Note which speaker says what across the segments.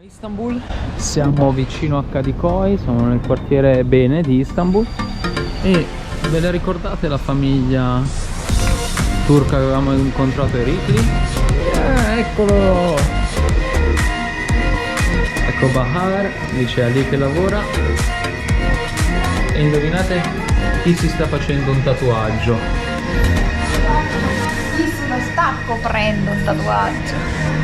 Speaker 1: Istanbul, siamo vicino a Kadikoy, siamo nel quartiere bene di Istanbul e ve la ricordate la famiglia turca che avevamo incontrato a Erikli? Eccolo! Ecco Bahar, dice lì che lavora e indovinate chi si sta facendo un tatuaggio?
Speaker 2: Chi se lo sta coprendo un tatuaggio?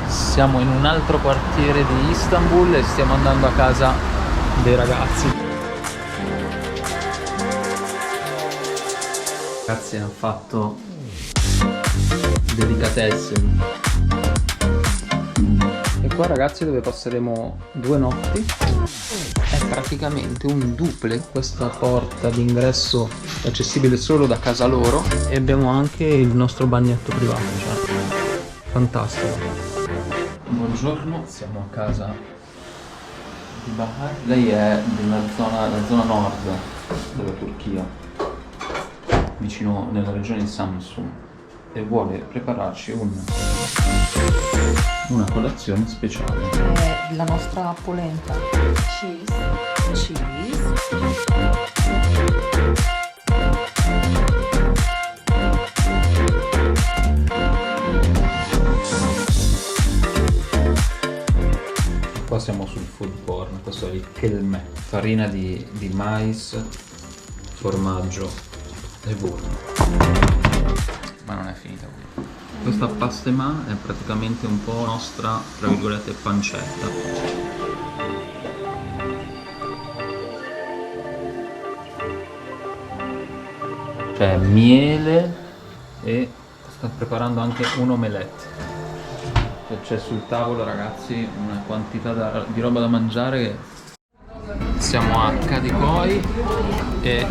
Speaker 1: Siamo in un altro quartiere di Istanbul e stiamo andando a casa dei ragazzi. Ragazzi, hanno fatto delicatessen. E qua ragazzi dove passeremo 2 notti è praticamente un duplex, questa porta d'ingresso è accessibile solo da casa loro e abbiamo anche il nostro bagnetto privato, cioè fantastico. Buongiorno, siamo a casa di Bahar. Lei è della zona nord della Turchia, vicino nella regione di Samsun, e vuole prepararci una colazione speciale.
Speaker 2: È la nostra polenta. Cheese.
Speaker 1: Qua siamo sul food porn, questo è il kelme, farina di mais, formaggio e burro. Ma non è finita qui. Questa pastema è praticamente un po' nostra, tra virgolette, pancetta. C'è miele e sto preparando anche un omelette. C'è sul tavolo ragazzi una quantità di roba da mangiare che... Siamo a Kadikoy e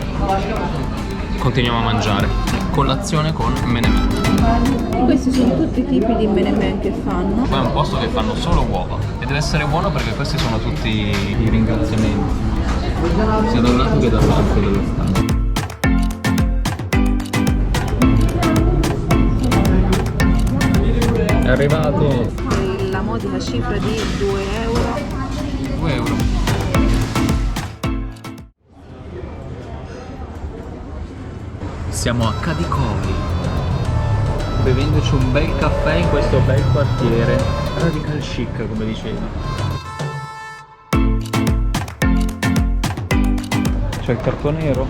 Speaker 1: continuiamo a mangiare colazione con menemen.
Speaker 2: Questi sono tutti i tipi di menemen che fanno.
Speaker 1: Qua è un posto che fanno solo uova e deve essere buono perché questi sono tutti i ringraziamenti sia da un lato che dall'altro dello stand. È arrivato
Speaker 2: La modica cifra di 2 euro.
Speaker 1: 2 euro. Siamo a Kadikoy, bevendoci un bel caffè in questo bel quartiere radical chic, come dicevi. C'è il cartonero,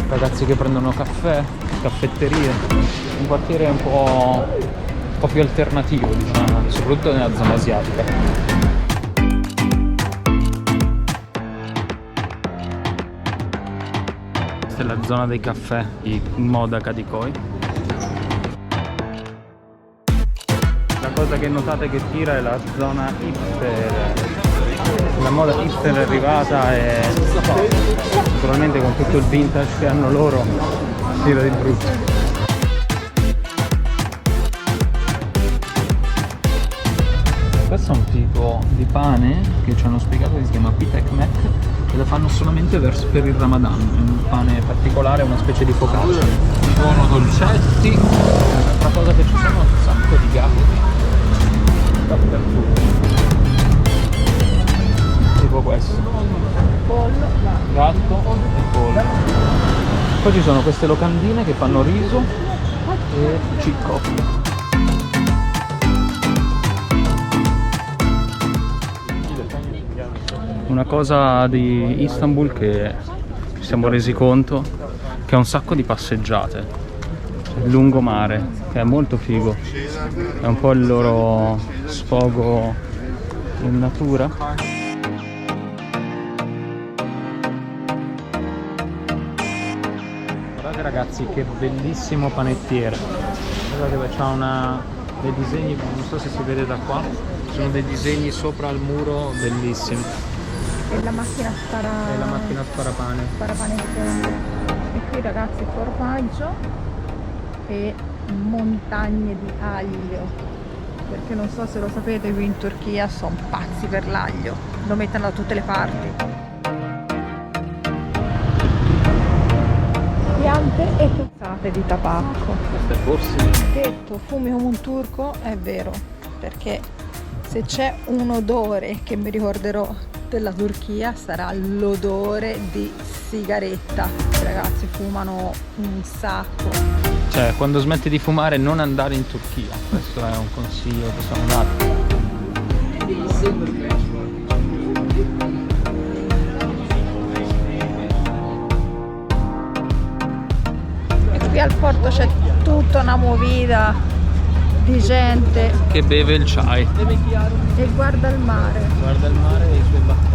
Speaker 1: ragazzi che prendono caffè, caffetterie, un quartiere un po' più alternativo, diciamo, soprattutto nella zona asiatica. Questa è la zona dei caffè di moda Kadikoy. La cosa che notate che tira è la zona hipster. La moda hipster è arrivata e naturalmente con tutto il vintage che hanno loro tira di brutto. Questo è un tipo di pane che ci hanno spiegato che si chiama pita ekmek e lo fanno solamente per il Ramadan, è un pane particolare, una specie di focaccia. Ci sono dolcetti, un'altra cosa che ci sono è un sacco di gatti dappertutto, tipo questo,
Speaker 2: Pollo,
Speaker 1: gatto e pollo. Poi ci sono queste locandine che fanno riso e cicco. Una cosa di Istanbul che ci siamo resi conto che ha un sacco di passeggiate, il lungomare, che è molto figo, è un po' il loro sfogo in natura. Guardate ragazzi che bellissimo panettiere, guardate che c'ha dei disegni, non so se si vede da qua, ci sono dei disegni sopra il muro bellissimi.
Speaker 2: e la macchina
Speaker 1: E la macchina sparapane.
Speaker 2: sparapanettone. E qui ragazzi formaggio e montagne di aglio, perché non so se lo sapete, qui in Turchia sono pazzi per l'aglio, lo mettono da tutte le parti. e puzzate di tabacco.
Speaker 1: Questo è Borsi.
Speaker 2: Detto fumi come un turco è vero, perché se c'è un odore che mi ricorderò della Turchia sarà l'odore di sigaretta. I ragazzi fumano un sacco.
Speaker 1: Cioè, quando smetti di fumare non andare in Turchia, questo è un consiglio che sono dato.
Speaker 2: E qui al porto c'è tutta una movida di gente
Speaker 1: Che beve il chai.
Speaker 2: e guarda il mare.
Speaker 1: Guarda il mare e i suoi battenti.